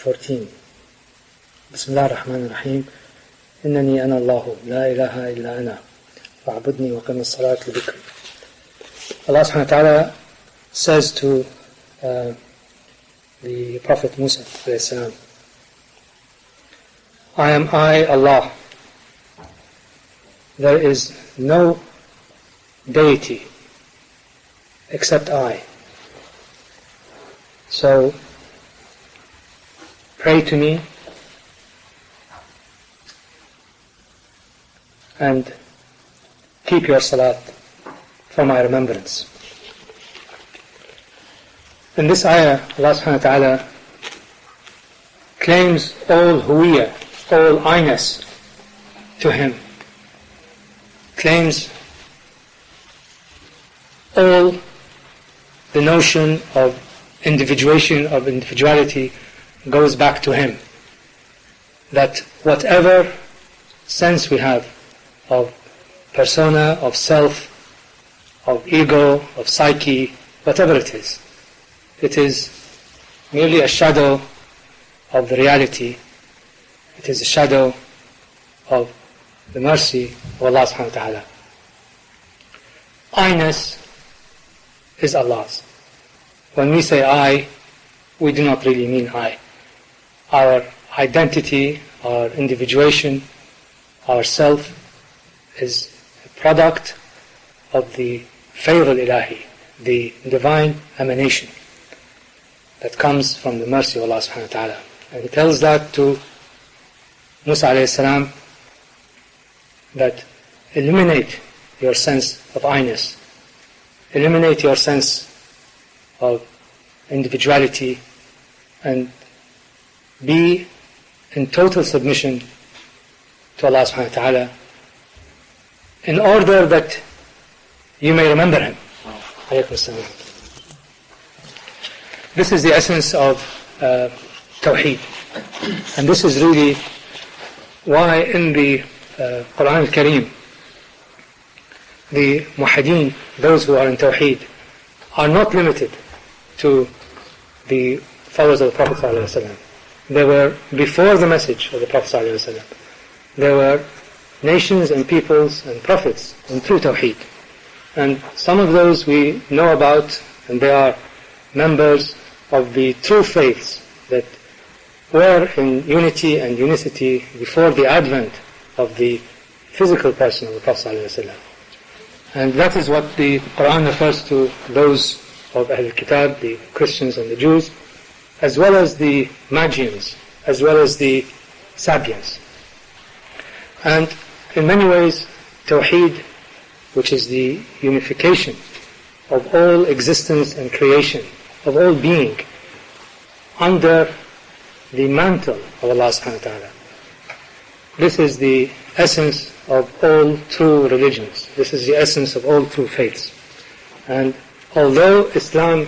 14. Bismillah ar-Rahman ar-Rahim. Innani ana Allahu, la ilaha illa ana, fa'budni wa qim as-salat li dhikri. Allah subhanahu wa ta'ala says to the Prophet Musa alayhi salam, I am I, Allah. There is no deity except I. So, pray to me and keep your salat for my remembrance. In this ayah, Allah subhanahu wa ta'ala claims all wiya, all I-ness to Him. Claims all the notion of individuation, of individuality goes back to Him. That whatever sense we have of persona, of self, of ego, of psyche, whatever it is merely a shadow of the reality. It is a shadow of the mercy of Allah subhanahu wa ta'ala. I-ness is Allah's. When we say I, we do not really mean I. Our identity, our individuation, our self is a product of the Fayr al-Ilahi, the divine emanation that comes from the mercy of Allah subhanahu wa ta'ala. And He tells that to Musa alayhi salam, that eliminate your sense of I-ness, eliminate your sense of individuality, and be in total submission to Allah subhanahu wa ta'ala, in order that you may remember Him. This is the essence of Tawheed. And this is really why in the Quran al-Kareem, the muhadeen, those who are in Tawheed, are not limited to the followers of the Prophet ﷺ. They were before the message of the Prophet ﷺ. There were nations and peoples and prophets in true Tawheed. And some of those we know about, and they are members of the true faiths that were in unity and unicity before the advent of the physical person of the Prophet ﷺ. And that is what the Quran refers to those of Ahl al-Kitab, the Christians and the Jews, as well as the Magians, as well as the Sabians. And in many ways, Tawheed, which is the unification of all existence and creation, of all being, under the mantle of Allah subhanahu wa ta'ala. This is the essence of all true religions. This is the essence of all true faiths. And although Islam,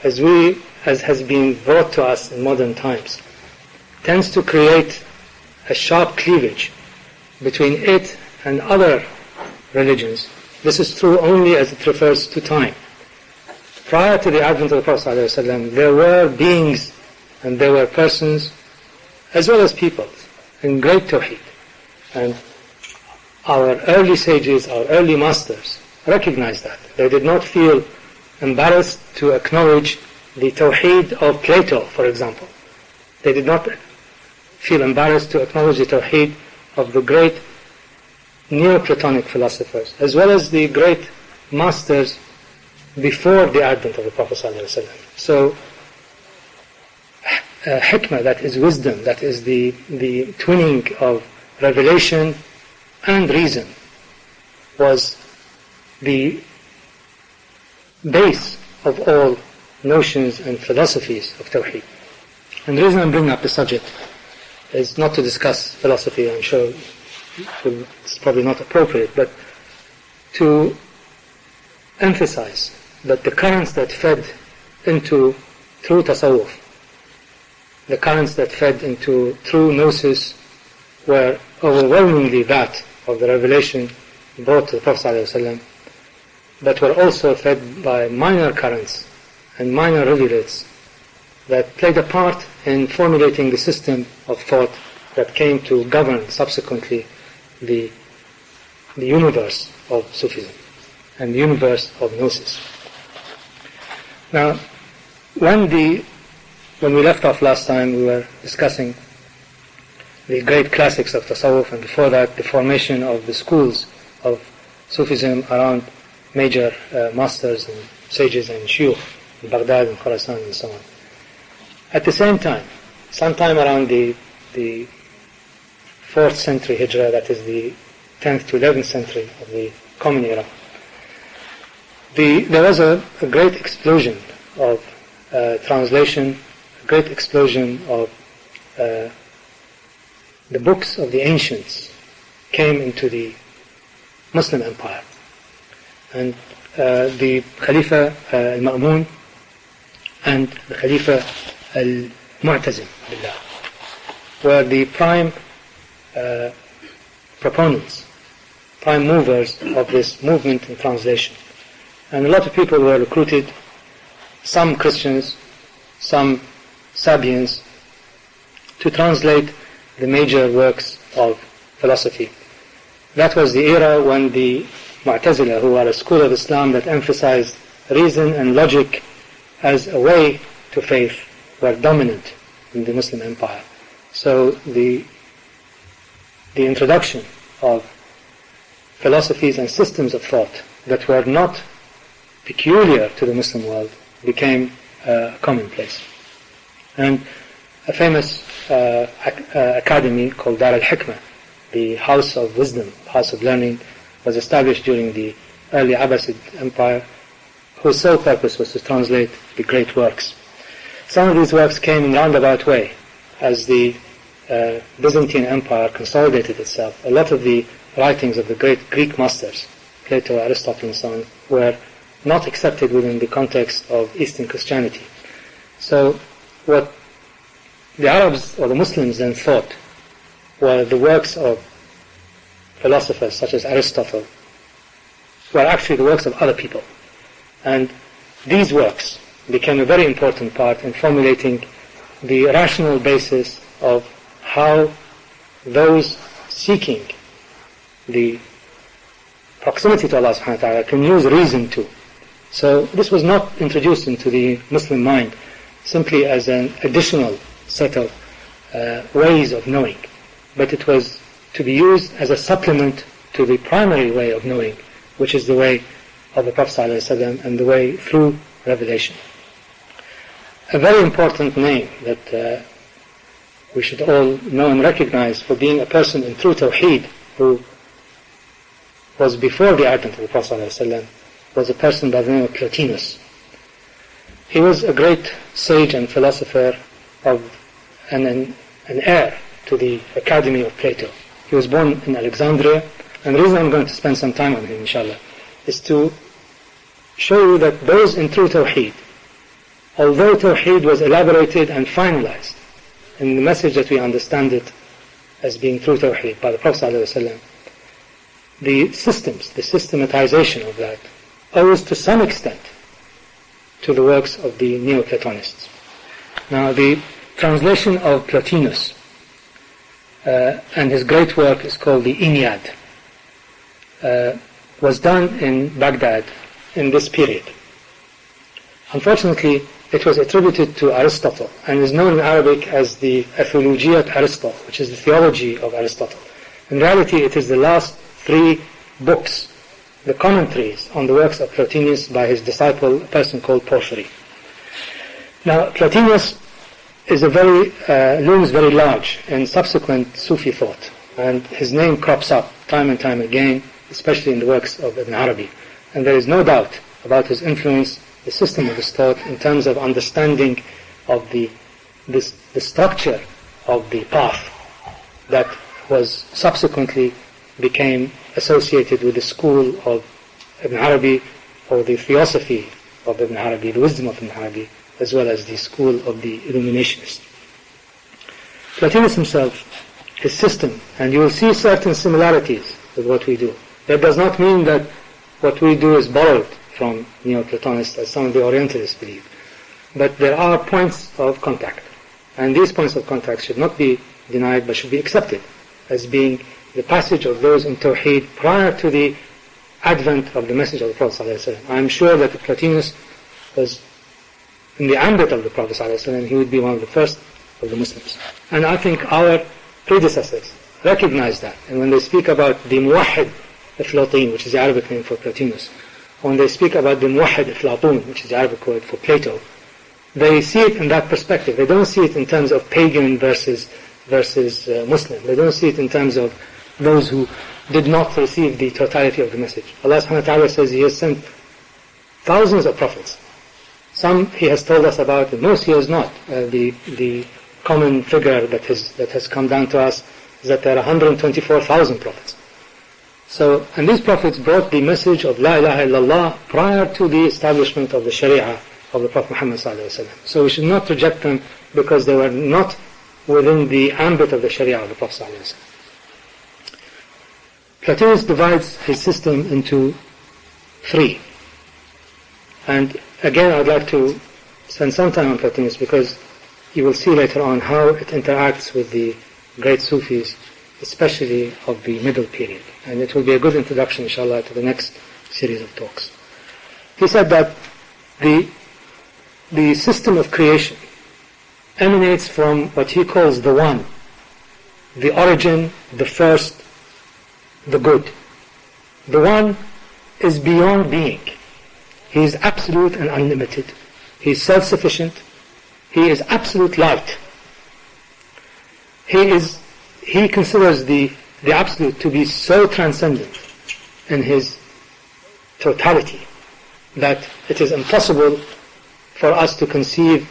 as has been brought to us in modern times, tends to create a sharp cleavage between it and other religions, this is true only as it refers to time. Prior to the advent of the Prophet ﷺ, there were beings and there were persons, as well as people, in great Tawheed. And our early sages, our early masters, recognized that. They did not feel embarrassed to acknowledge the Tawheed of Plato, for example. They did not feel embarrassed to acknowledge the Tawheed of the great Neoplatonic philosophers, as well as the great masters before the advent of the Prophet ﷺ. So, hikmah, that is wisdom, that is the twinning of revelation and reason, was the base of all notions and philosophies of Tawheed. And the reason I'm bringing up the subject is not to discuss philosophy, I'm sure it's probably not appropriate, but to emphasize that the currents that fed into true tasawwuf, the currents that fed into true gnosis, were overwhelmingly that of the revelation brought to the Prophet ﷺ, but were also fed by minor currents and minor rivulets that played a part in formulating the system of thought that came to govern subsequently the universe of Sufism and the universe of Gnosis. Now, when we left off last time, we were discussing the great classics of Tasawwuf, and before that, the formation of the schools of Sufism around major masters and sages and shuyukh in Baghdad and Khorasan and so on. At the same time, sometime around the 4th century Hijrah, that is the 10th to 11th century of the Common Era, there was a great explosion of translation, a great explosion of the books of the ancients came into the Muslim Empire. And the Khalifa al-Ma'mun and the Khalifa al-Mu'tazim billah were the prime proponents, prime movers of this movement in translation. And a lot of people were recruited, some Christians, some Sabians, to translate the major works of philosophy. That was the era when the Mu'tazila, who are a school of Islam that emphasized reason and logic as a way to faith, were dominant in the Muslim Empire. So the introduction of philosophies and systems of thought that were not peculiar to the Muslim world became commonplace. And a famous academy called Dar al-Hikmah, the House of Wisdom, House of Learning, was established during the early Abbasid Empire, whose sole purpose was to translate the great works. Some of these works came in a roundabout way. As the Byzantine Empire consolidated itself, a lot of the writings of the great Greek masters, Plato, Aristotle and so on, were not accepted within the context of Eastern Christianity. So what the Arabs or the Muslims then thought were the works of philosophers such as Aristotle were actually the works of other people. And these works became a very important part in formulating the rational basis of how those seeking the proximity to Allah subhanahu wa ta'ala can use reason too. So this was not introduced into the Muslim mind simply as an additional set of ways of knowing, but it was to be used as a supplement to the primary way of knowing, which is the way of the Prophet ﷺ and the way through revelation. A very important name that we should all know and recognize for being a person in true Tawheed who was before the advent of the Prophet ﷺ was a person by the name of Plotinus. He was a great sage and philosopher and an heir to the Academy of Plato. He was born in Alexandria, and the reason I'm going to spend some time on him, inshallah, is to show you that those in true Tawheed, although Tawheed was elaborated and finalized in the message that we understand it as being true Tawheed by the Prophet ﷺ, the systems, the systematization of that owes to some extent to the works of the Neoplatonists. Now the translation of Plotinus and his great work is called the Inyad, was done in Baghdad in this period. Unfortunately, it was attributed to Aristotle and is known in Arabic as the Ethologiat Aristotle, which is the theology of Aristotle. In reality, it is the last 3 books, the commentaries on the works of Plotinus by his disciple, a person called Porphyry. Now, Plotinus is looms very large in subsequent Sufi thought, and his name crops up time and time again, especially in the works of Ibn Arabi. And there is no doubt about his influence, the system of his thought, in terms of understanding of the structure of the path that was subsequently became associated with the school of Ibn Arabi, or the theosophy of Ibn Arabi, the wisdom of Ibn Arabi, as well as the school of the Illuminationists. Plotinus himself, his system, and you will see certain similarities with what we do. That does not mean that what we do is borrowed from Neoplatonists, as some of the Orientalists believe. but there are points of contact. And these points of contact should not be denied, but should be accepted as being the passage of those in Tawheed prior to the advent of the message of the Prophet ﷺ. I am sure that if Plotinus was in the ambit of the Prophet ﷺ, he would be one of the first of the Muslims. And I think our predecessors recognize that. And when they speak about the Muwahhid Aflatun, which is the Arabic name for Plotinus, when they speak about the Muwahhid Aflatun, which is the Arabic word for Plato, they see it in that perspective. They don't see it in terms of pagan versus Muslim. They don't see it in terms of those who did not receive the totality of the message. Allah subhanahu wa ta'ala says He has sent thousands of prophets. Some He has told us about, and most He has not. The common figure that has come down to us is that there are 124,000 prophets. So, and these prophets brought the message of La ilaha illallah prior to the establishment of the Sharia of the Prophet Muhammad sallallahu alaihi wasallam. So we should not reject them because they were not within the ambit of the Sharia of the Prophet sallallahu alaihi wasallam. Plotinus divides his system into three. And again, I'd like to spend some time on Plotinus because you will see later on how it interacts with the great Sufis, especially of the middle period. And it will be a good introduction, inshallah, to the next series of talks. He said that the system of creation emanates from what he calls the One, the origin, the first, the good. The One is beyond being. He is absolute and unlimited. He is self-sufficient. He is absolute light. He considers the absolute to be so transcendent in his totality that it is impossible for us to conceive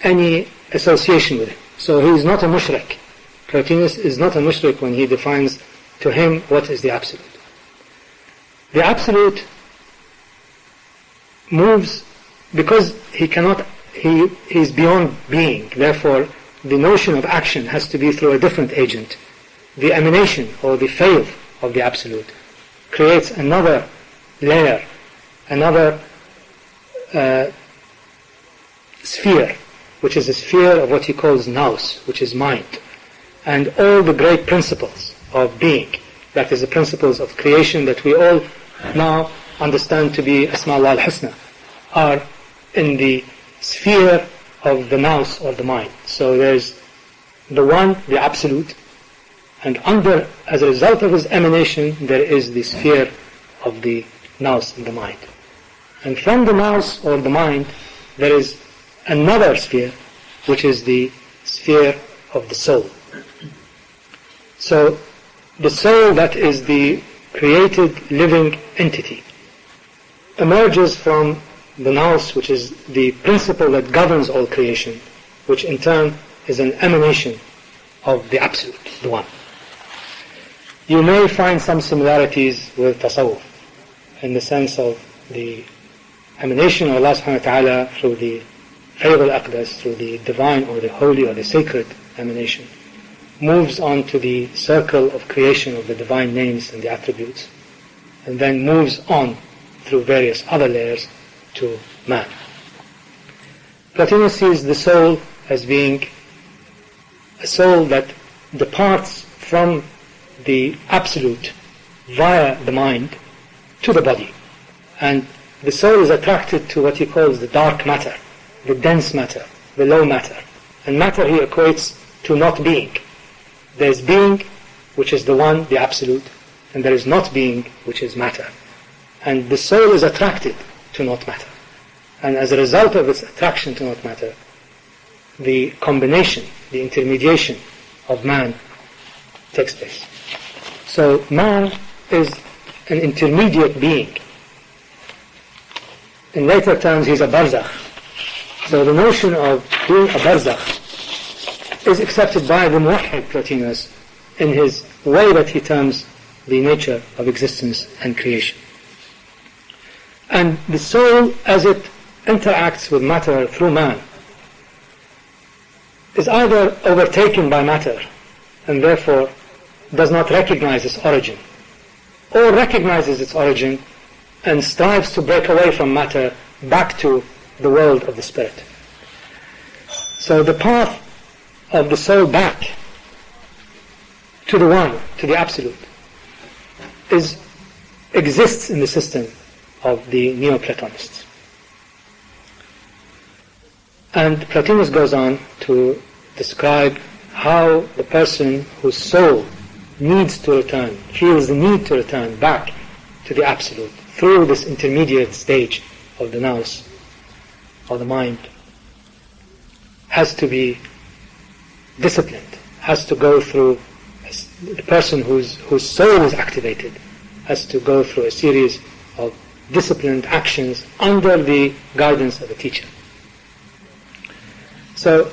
any association with him. So he is not a mushrik. Plotinus is not a mushrik when he defines to him what is the absolute. The absolute moves because he is beyond being. Therefore, the notion of action has to be through a different agent. The emanation or the fail of the absolute creates another layer, another sphere, which is a sphere of what he calls nous, which is mind. And all the great principles of being, that is the principles of creation that we all now understand to be Asma Allah al-Husna, are in the sphere of the nous or the mind. So there's the One, the absolute, and as a result of his emanation, there is the sphere of the nous in the mind. And from the nous or the mind, there is another sphere, which is the sphere of the soul. So the soul, that is the created living entity, emerges from the nous, which is the principle that governs all creation, which in turn is an emanation of the absolute, the One. You may find some similarities with tasawwuf in the sense of the emanation of Allah subhanahu wa ta'ala through the Fayd al-Aqdas, through the divine or the holy or the sacred emanation, moves on to the circle of creation of the divine names and the attributes, and then moves on through various other layers to man. Plotinus sees the soul as being a soul that departs from the absolute via the mind to the body. And the soul is attracted to what he calls the dark matter, the dense matter, the low matter. And matter he equates to not being. There is being, which is the One, the absolute, and there is not being, which is matter. And the soul is attracted to not matter. And as a result of its attraction to not matter, the combination, the intermediation of man takes place. So man is an intermediate being. In later terms, he's a barzakh. So the notion of being a barzakh is accepted by the muwahhid Plotinus in his way that he terms the nature of existence and creation. And the soul, as it interacts with matter through man, is either overtaken by matter and therefore does not recognize its origin, or recognizes its origin and strives to break away from matter back to the world of the spirit. So the path of the soul back to the One, to the Absolute, exists in the system of the Neoplatonists. And Plotinus goes on to describe how the person whose soul needs to return, feels the need to return back to the Absolute through this intermediate stage of the nous, of the mind, has to be disciplined, has to go through, the person whose soul is activated has to go through a series of disciplined actions under the guidance of a teacher. So,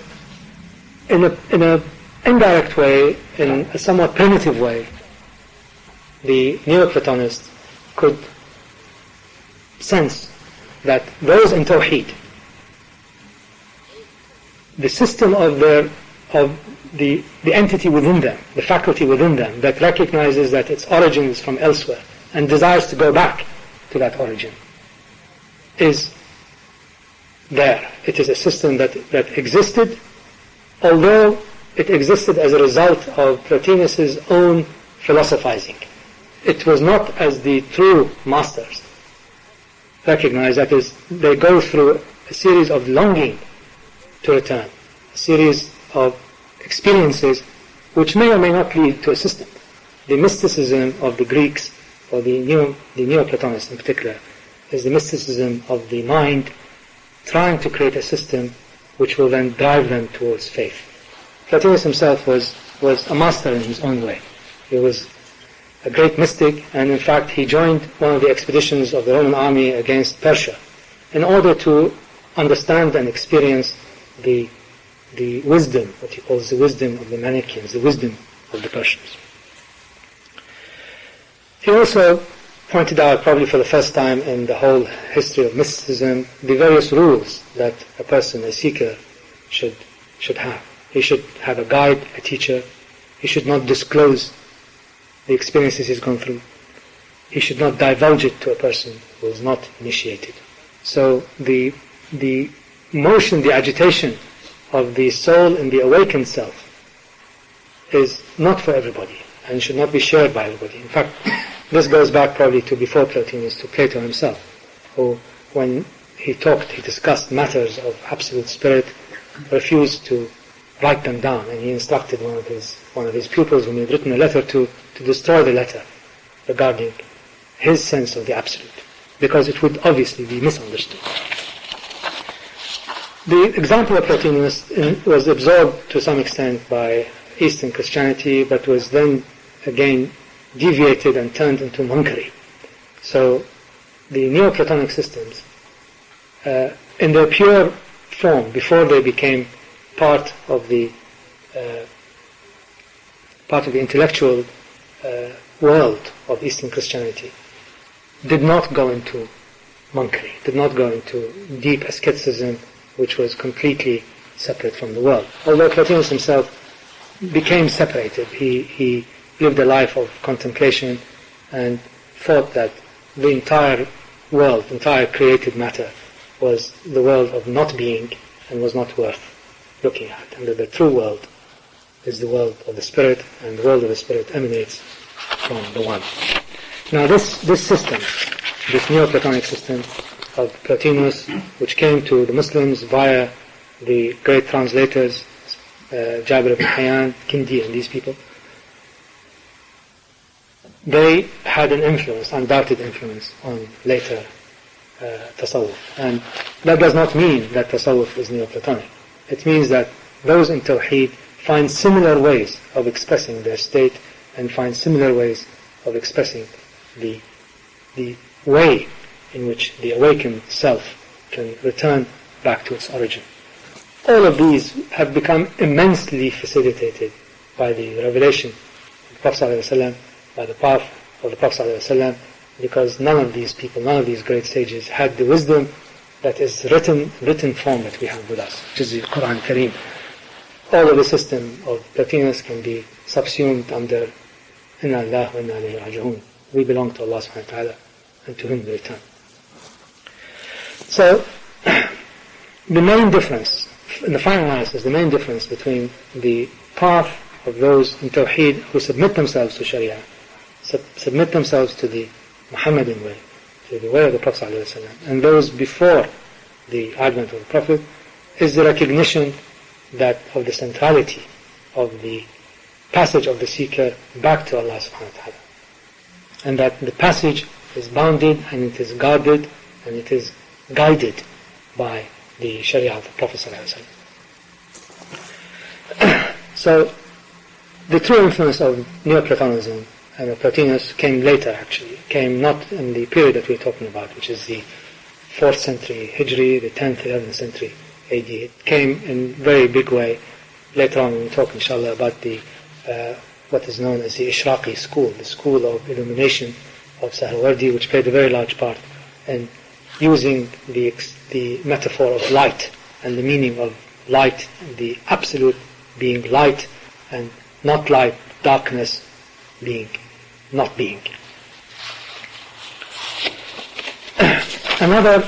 in an indirect way, in a somewhat primitive way, the Neoplatonists could sense that those in Tawheed, the system of the entity within them, the faculty within them that recognizes that its origin is from elsewhere and desires to go back to that origin, is there. It is a system that existed, although it existed as a result of Plotinus's own philosophizing. It was not as the true masters recognize, that is, they go through a series of longing to return, a series of experiences which may or may not lead to a system. The mysticism of the Greeks, or the Neoplatonists in particular, is the mysticism of the mind trying to create a system which will then drive them towards faith. Plotinus himself was a master in his own way. He was a great mystic, and in fact he joined one of the expeditions of the Roman army against Persia in order to understand and experience the wisdom, what he calls the wisdom of the Manichaeans, the wisdom of the Persians. He also pointed out, probably for the first time in the whole history of mysticism, the various rules that a person, a seeker, should have. He should have a guide, a teacher. He should not disclose the experiences he's gone through. He should not divulge it to a person who is not initiated. So the motion, the agitation of the soul in the awakened self is not for everybody and should not be shared by everybody. In fact, this goes back probably to before Plotinus, to Plato himself, who, when he discussed matters of absolute spirit, refused to write them down, and he instructed one of his pupils, whom he had written a letter to destroy the letter regarding his sense of the absolute, because it would obviously be misunderstood. The example of Plotinus was absorbed to some extent by Eastern Christianity, but was then again deviated and turned into monkery. So the Neoplatonic systems, in their pure form, before they became part of the intellectual world of Eastern Christianity, did not go into monkery, did not go into deep asceticism, which was completely separate from the world. Although Plotinus himself became separated, he lived a life of contemplation and thought that the entire world, entire created matter, was the world of not being and was not worth looking at, and that the true world is the world of the spirit, and the world of the spirit emanates from the One. Now this system, this Neoplatonic system of Plotinus, which came to the Muslims via the great translators, Jabir ibn Hayyan, Kindi, and these people, they had an influence, undoubted influence, on later Tasawwuf. And that does not mean that Tasawwuf is Neoplatonic. It means that those in Tawheed find similar ways of expressing their state and find similar ways of expressing the way in which the awakened self can return back to its origin. All of these have become immensely facilitated by the revelation of the Prophet ﷺ, by the path of the Prophet ﷺ, because none of these people, none of these great sages had the wisdom that is written form that we have with us, which is the Quran Kareem. All of the system of Plotinus can be subsumed under Inna Allah wa inna ilayhi raji'un. We belong to Allah subhanahu wa ta'ala, and to Him we return. So, the main difference in the final analysis, the main difference between the path of those in Tawheed who submit themselves to Sharia, submit themselves to the Muhammadan way, to the way of the Prophet ﷺ, and those before the advent of the Prophet, is the recognition that of the centrality of the passage of the seeker back to Allah subhanahu wa ta'ala. And that the passage is bounded and it is guarded and it is guided by the Sharia of the Prophet ﷺ. So, the true influence of Neoplatonism and of Plotinus came later actually. Came not in the period that we're talking about, which is the 4th century Hijri, the 10th, 11th century AD. It came in a very big way later on when we talk inshallah about the what is known as the Ishraqi school, the school of illumination of Sahrawardi, which played a very large part in using the metaphor of light and the meaning of light, the absolute being light and not light, darkness being not being. Another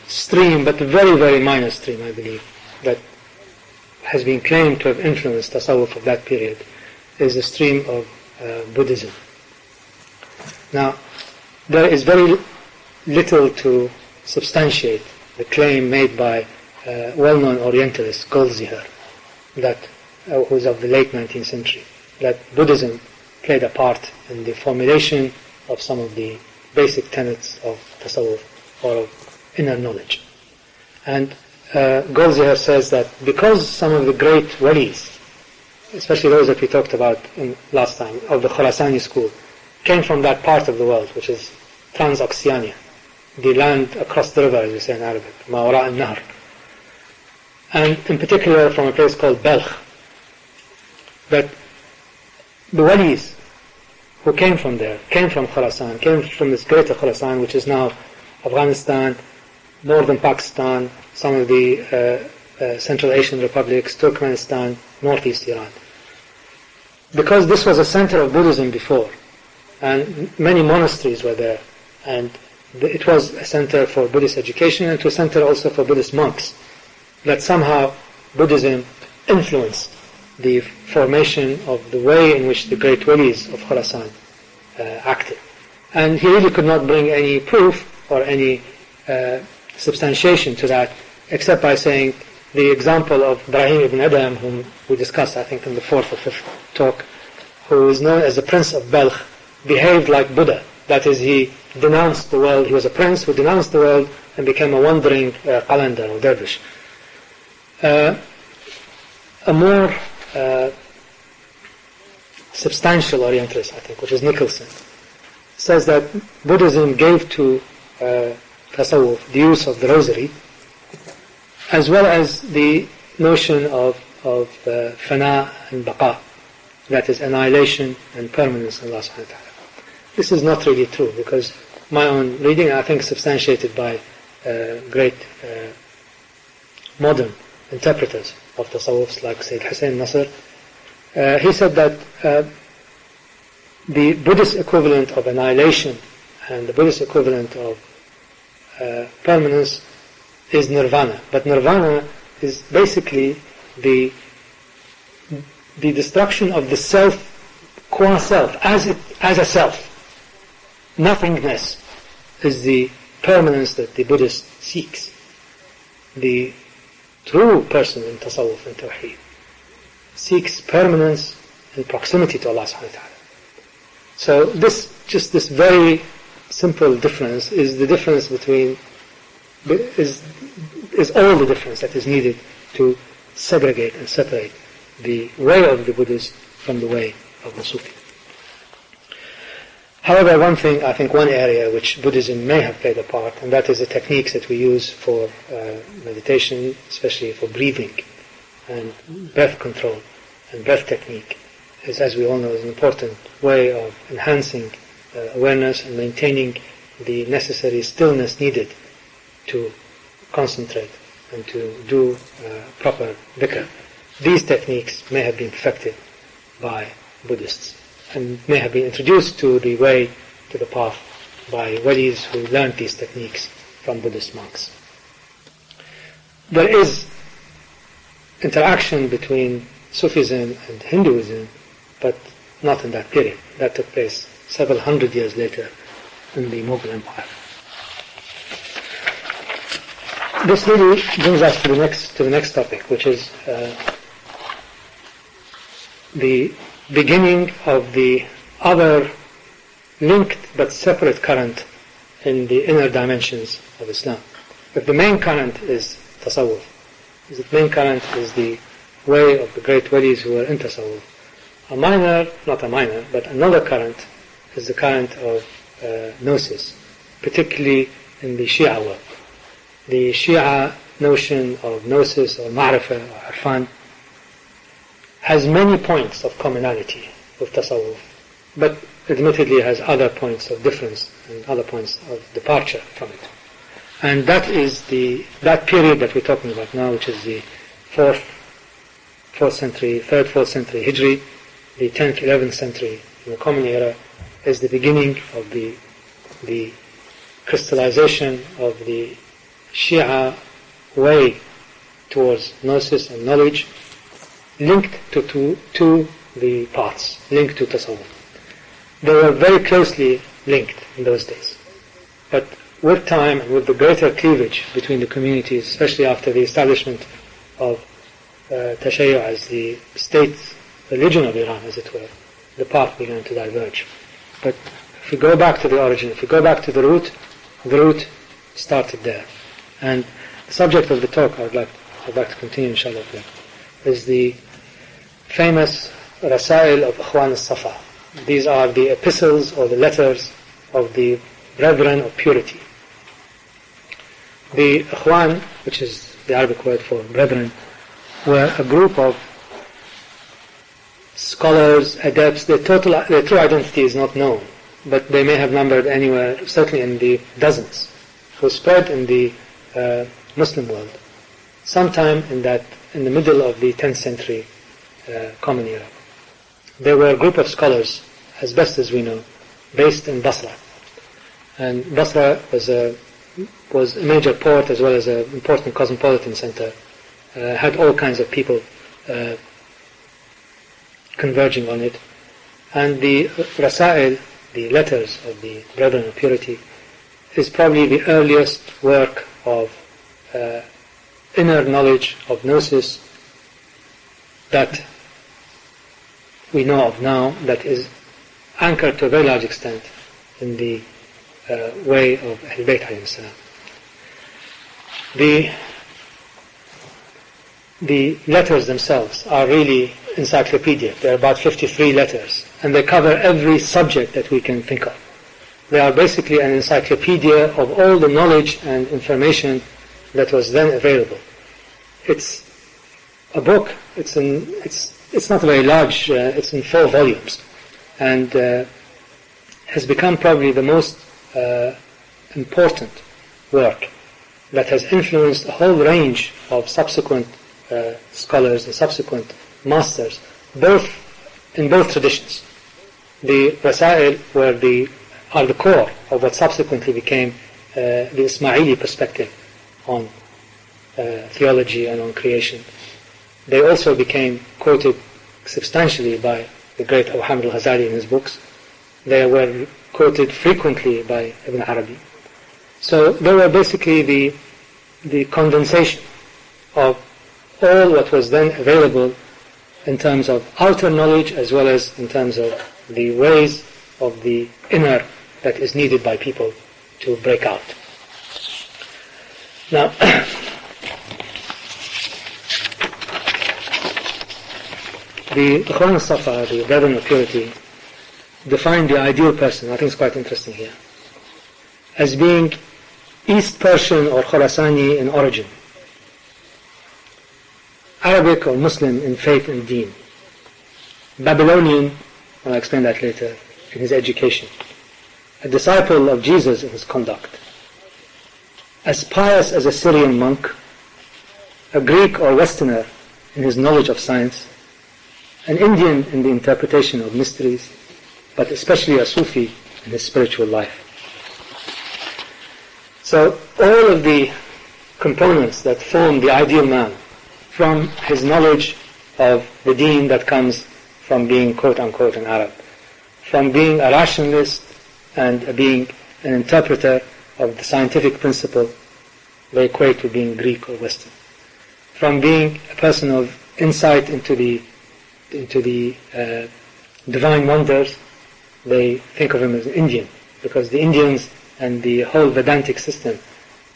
stream, but a very, very minor stream, I believe, that has been claimed to have influenced tasawwuf of that period, is the stream of Buddhism. Now, there is very little to substantiate the claim made by well-known Orientalist Goldziher, that who's of the late 19th century, that Buddhism played a part in the formulation of some of the basic tenets of tasawwuf or of inner knowledge. And Goldziher says that because some of the great walis, especially those that we talked about last time, of the Khurasani school, came from that part of the world, which is Transoxiana, the land across the river, as we say in Arabic, Ma wara al-Nahr, and in particular from a place called Balkh, that the walis who came from there, came from Khurasan, came from this greater Khurasan, which is now Afghanistan, northern Pakistan, some of the Central Asian republics, Turkmenistan, northeast Iran. Because this was a center of Buddhism before, and many monasteries were there, and it was a center for Buddhist education, and it was a center also for Buddhist monks, that somehow Buddhism influenced the formation of the way in which the great walis of Khurasan acted. And he really could not bring any proof or any substantiation to that, except by saying the example of Ibrahim ibn Adham, whom we discussed, I think, in the 4th or 5th talk, who is known as the Prince of Balkh, behaved like Buddha. That is, he denounced the world. He was a prince who denounced the world and became a wandering qalanda or dervish. A more substantial Orientalist, I think, which is Nicholson, says that Buddhism gave to tasawwuf the use of the rosary, as well as the notion of fana and baqa, that is annihilation and permanence in Allah subhanahu wa ta'ala. This is not really true, because my own reading, I think, substantiated by great modern interpreters of tasawwufs like Sayyid Hussein Nasr, he said that the Buddhist equivalent of annihilation and the Buddhist equivalent of permanence is nirvana. But nirvana is basically the destruction of the self, qua self, as a self. Nothingness is the permanence that the Buddhist seeks. The true person in tasawwuf and tawheed seeks permanence and proximity to Allah subhanahu wa ta'ala. So this very simple difference is the difference between, is all the difference that is needed to segregate and separate the way of the Buddhist from the way of the Sufi. However, one thing, I think one area which Buddhism may have played a part, and that is the techniques that we use for meditation, especially for breathing and breath control and breath technique, is, as we all know, is an important way of enhancing awareness and maintaining the necessary stillness needed to concentrate and to do proper dhikr. These techniques may have been perfected by Buddhists and may have been introduced to the way, to the path, by walis who learned these techniques from Buddhist monks. There is interaction between Sufism and Hinduism, but not in that period. That took place several hundred years later in the Mughal Empire. This really brings us to the next topic, which is the beginning of the other linked but separate current in the inner dimensions of Islam. If the main current is tasawwuf, the main current is the way of the great walis who were in tasawwuf. But another current is the current of Gnosis, particularly in the Shia world. The Shia notion of Gnosis or Ma'rifah or Irfan has many points of commonality with tasawwuf, but admittedly has other points of difference and other points of departure from it. And that is that period that we're talking about now, which is the 3rd, 4th century Hijri, the 10th, 11th century in the Common Era, is the beginning of the crystallization of the Shia way towards Gnosis and knowledge, linked to the paths, linked to Tasawwuf. They were very closely linked in those days. But with time and with the greater cleavage between the communities, especially after the establishment of Tashayyu as the state religion of Iran, as it were, the path began to diverge. But if we go back to the origin, if we go back to the root started there. And the subject of the talk I'd like to continue, inshallah, is the famous Rasail of Ikhwanas-Safa. These are the epistles or the letters of the Brethren of Purity. The Ikhwan, which is the Arabic word for brethren, were a group of scholars, adepts. Their true identity is not known, but they may have numbered anywhere, certainly in the dozens, who spread in the Muslim world, sometime in the middle of the 10th century Common Era. They were a group of scholars, as best as we know, based in Basra. And Basra was a major port as well as an important cosmopolitan center. Had all kinds of people converging on it. And the Rasail, the letters of the Brethren of Purity, is probably the earliest work of inner knowledge of Gnosis that we know of now, that is anchored to a very large extent in the way of Ahl Bayt alayhim salam. The letters themselves are really encyclopedic. There are about 53 letters, and they cover every subject that we can think of. They are basically an encyclopedia of all the knowledge and information that was then available. It's a book. It's not very large. It's in 4 volumes, and has become probably the most important work that has influenced a whole range of subsequent scholars and subsequent masters, in both traditions. The Rasail are the core of what subsequently became the Ismaili perspective on theology and on creation. They also became quoted substantially by the great Abu Hamid al-Ghazali in his books. They were quoted frequently by Ibn Arabi. So they were basically the condensation of all what was then available in terms of outer knowledge as well as in terms of the ways of the inner that is needed by people to break out. Now, the Ikhwanas-Safa, the Brethren of Purity, define the ideal person, I think it's quite interesting here, as being East Persian or Khorasani in origin, Arabic or Muslim in faith and deen, Babylonian, I'll explain that later, in his education, a disciple of Jesus in his conduct, as pious as a Syrian monk, a Greek or Westerner in his knowledge of science, an Indian in the interpretation of mysteries, but especially a Sufi in his spiritual life. So all of the components that form the ideal man, from his knowledge of the deen that comes from being quote-unquote an Arab, from being a rationalist and being an interpreter of the scientific principle they equate with being Greek or Western, from being a person of insight into the divine wonders, they think of him as an Indian, because the Indians and the whole Vedantic system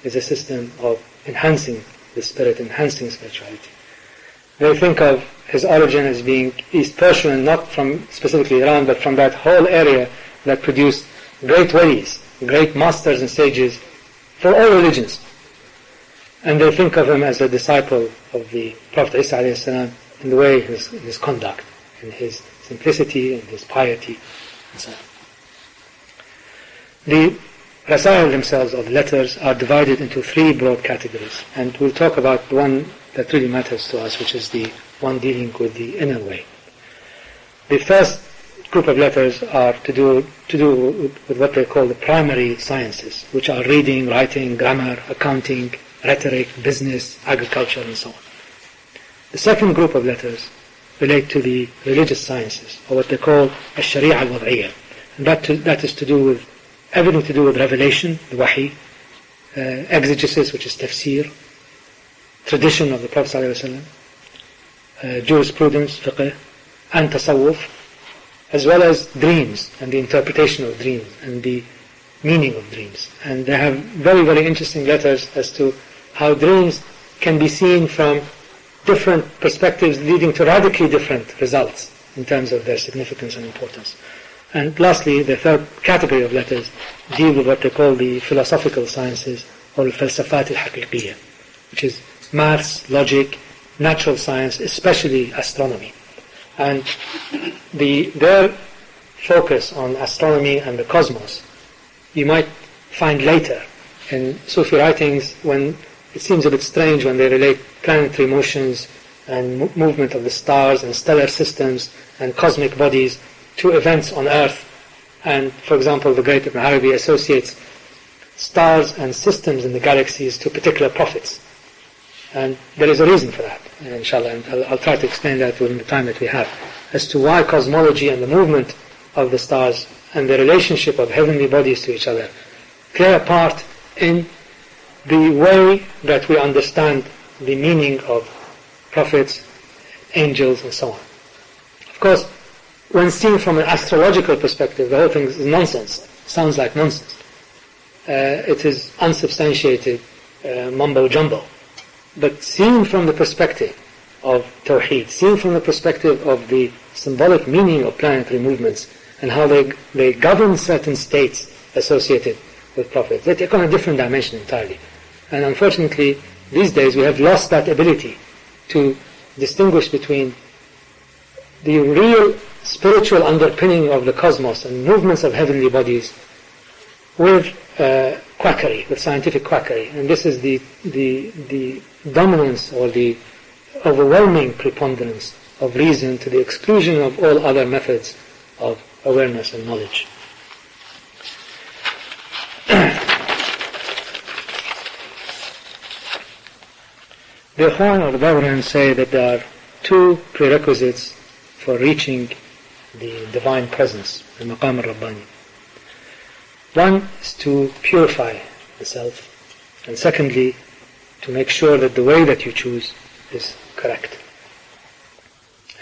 is a system of enhancing the spirit, enhancing spirituality. They think of his origin as being East Persian, not from specifically Iran, but from that whole area that produced great walis, great masters and sages for all religions. And they think of him as a disciple of the Prophet Isa alayhi salam in the way in his conduct, in his simplicity, in his piety, and so on. The Rasail themselves, or the letters, are divided into three broad categories, and we'll talk about the one that really matters to us, which is the one dealing with the inner way. The first group of letters are to do with what they call the primary sciences, which are reading, writing, grammar, accounting, rhetoric, business, agriculture, and so on. The second group of letters relate to the religious sciences, or what they call al-Sharia al-Wad'iyya, and that is to do with everything to do with revelation, the wahi, exegesis, which is tafsir, tradition of the Prophet ﷺ, jurisprudence, fiqh, and tasawwuf, as well as dreams and the interpretation of dreams and the meaning of dreams. And they have very, very interesting letters as to how dreams can be seen from different perspectives, leading to radically different results in terms of their significance and importance. And lastly, the third category of letters deal with what they call the philosophical sciences, or al-falsafat al-haqiqiyya, which is maths, logic, natural science, especially astronomy. And their focus on astronomy and the cosmos, you might find later in Sufi writings, when it seems a bit strange when they relate planetary motions and movement of the stars and stellar systems and cosmic bodies to events on Earth. And, for example, the great Ibn Arabi associates stars and systems in the galaxies to particular prophets. And there is a reason for that, inshallah, and I'll try to explain that within the time that we have, as to why cosmology and the movement of the stars and the relationship of heavenly bodies to each other play a part in the way that we understand the meaning of prophets, angels, and so on. Of course, when seen from an astrological perspective, the whole thing is nonsense. Sounds like nonsense. It is unsubstantiated mumbo-jumbo. But seen from the perspective of Tawheed, seen from the perspective of the symbolic meaning of planetary movements and how they govern certain states associated with prophets, they take on a different dimension entirely. And unfortunately, these days we have lost that ability to distinguish between the real spiritual underpinning of the cosmos and movements of heavenly bodies with quackery, with scientific quackery. And this is the dominance or the overwhelming preponderance of reason to the exclusion of all other methods of awareness and knowledge. The Ikhwan or the Brethren say that there are two prerequisites for reaching the divine presence, the Maqam al-Rabbani. One is to purify the self, and secondly, to make sure that the way that you choose is correct.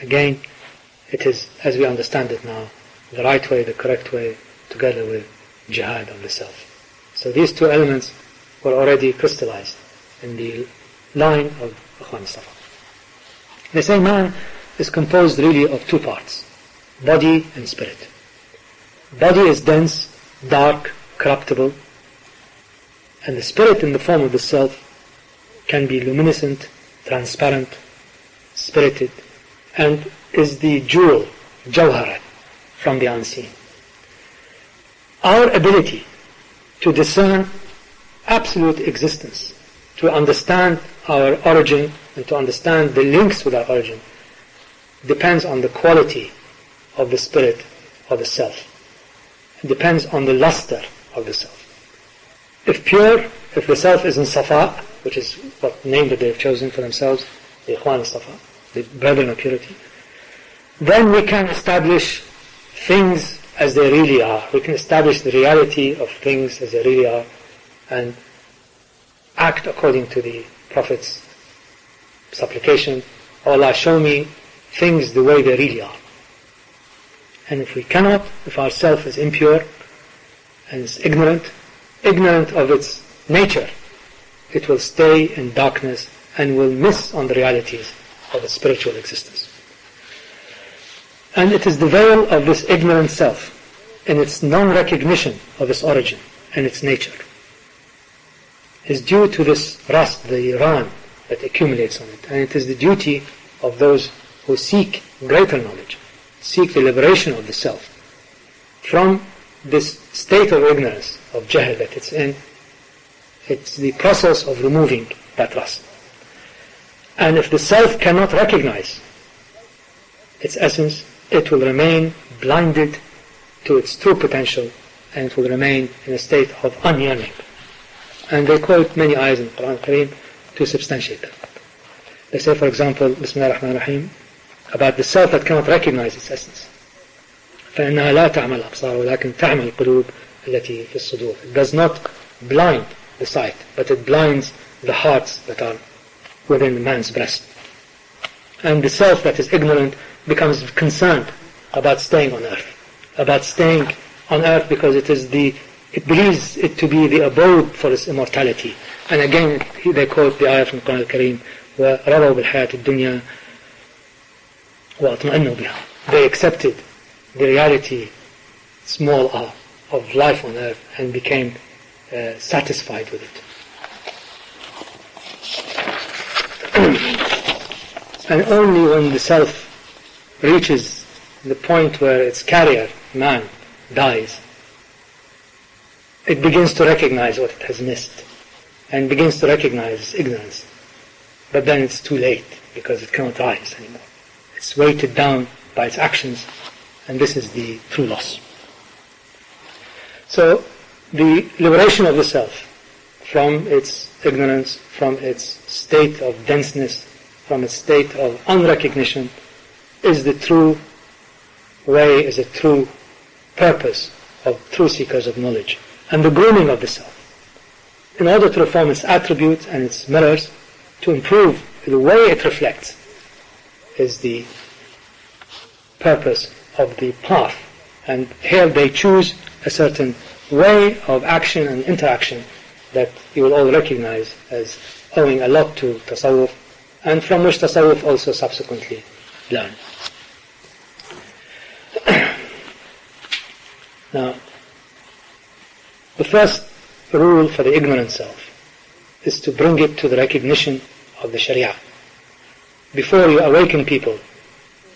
Again, it is, as we understand it now, the right way, the correct way, together with jihad of the self. So these two elements were already crystallized in the line of Ikhwanas-Safa. They say man is composed really of two parts, body and spirit. Body is dense, dark, corruptible, and the spirit in the form of the self can be luminescent, transparent, spirited, and is the jewel, jawhara, from the unseen. Our ability to discern absolute existence, to understand our origin and to understand the links with our origin, depends on the quality of the spirit or the self. It depends on the luster of the self. If pure, if the self is in safa, which is what name that they've chosen for themselves, the Ikhwanas-Safa, the Brethren of Purity, then we can establish things as they really are. We can establish the reality of things as they really are and act according to the Prophet's supplication, "Oh Allah, show me things the way they really are." And if we cannot, if our self is impure and is ignorant of its nature, it will stay in darkness and will miss on the realities of its spiritual existence. And it is the veil of this ignorant self in its non-recognition of its origin and its nature is due to this rust, the ran that accumulates on it. And it is the duty of those who seek greater knowledge, seek the liberation of the self from this state of ignorance, of jahl that it's in. It's the process of removing that rust. And if the self cannot recognize its essence, it will remain blinded to its true potential, and it will remain in a state of unyearning. And they quote many ayahs in the Quran Kareem to substantiate that. They say, for example, Bismillah ar-Rahman ar-Rahim, about the self that cannot recognize its essence. فَإِنَّهَا لَا تَعْمَى الْأَبْصَارُ وَلَكِنْ تَعْمَى الْقُلُوبُ الَّتِي فِي الصُّدُورِ. It does not blind the sight, but it blinds the hearts that are within man's breast. And the self that is ignorant becomes concerned about staying on earth. About staying on earth because it believes it to be the abode for its immortality. And again, they quote the ayah from the Quran al-Kareem, وَرَضَوْا بِالْحَيَاةِ الدُّنْيَا وَأَطْمَأَنُّوا بِهَا. They accepted the reality, small r, of life on earth and became satisfied with it. And only when the self reaches the point where its carrier, man, dies, it begins to recognize what it has missed and begins to recognize its ignorance. But then it's too late because it cannot rise anymore. It's weighted down by its actions, and this is the true loss. So the liberation of the self from its ignorance, from its state of denseness, from its state of unrecognition is the true way, is a true purpose of true seekers of knowledge. And the grooming of the self, in order to reform its attributes and its mirrors, to improve the way it reflects, is the purpose of the path. And here they choose a certain way of action and interaction that you will all recognize as owing a lot to tasawwuf, and from which tasawwuf also subsequently learn. Now, the first rule for the ignorant self is to bring it to the recognition of the Sharia. Before you awaken people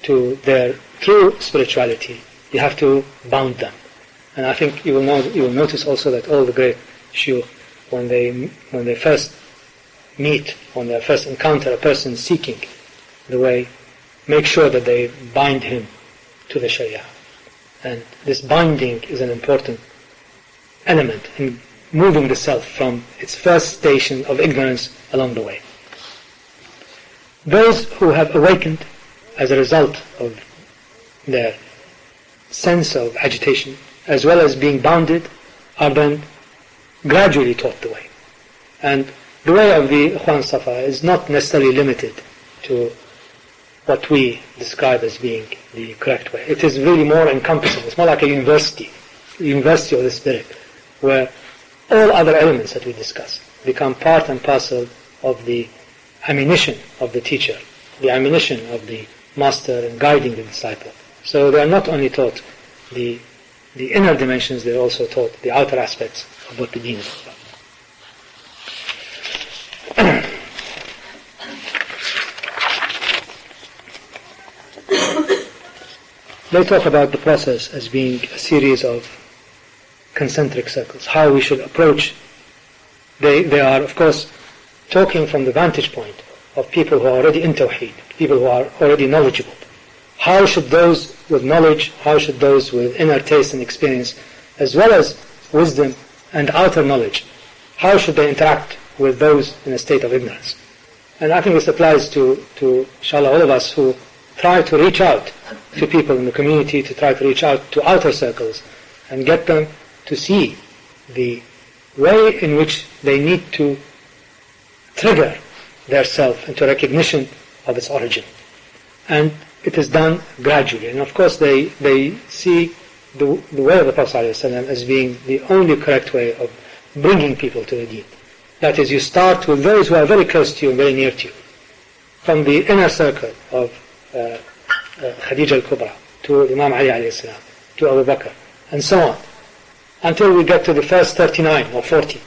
to their true spirituality, you have to bound them. And I think you will notice also that all the great shuyukh, when they first meet, when they first encounter a person seeking the way, make sure that they bind him to the Sharia. And this binding is an important element in moving the self from its first station of ignorance along the way. Those who have awakened as a result of their sense of agitation, as well as being bounded, are then gradually taught the way. And the way of the Ikhwanas-Safa is not necessarily limited to what we describe as being the correct way. It is really more encompassing. It's more like a university of the spirit, where all other elements that we discuss become part and parcel of the ammunition of the teacher, the ammunition of the master in guiding the disciple. So they are not only taught the inner dimensions, they are also taught the outer aspects of what the deen is about. They talk about the process as being a series of concentric circles, how we should approach. They are, of course, talking from the vantage point of people who are already in Tawheed, people who are already knowledgeable. How should those with knowledge, how should those with inner taste and experience, as well as wisdom and outer knowledge, how should they interact with those in a state of ignorance. And I think this applies to inshallah, all of us who try to reach out to people in the community, to try to reach out to outer circles and get them to see the way in which they need to trigger their self into recognition of its origin. And it is done gradually. And of course they see the way of the Prophet ﷺ as being the only correct way of bringing people to the deen. That is, you start with those who are very close to you and very near to you. From the inner circle of Khadija al-Kubra, to Imam Ali alayhi salam, to Abu Bakr, and so on, until we get to the first 39 or 40.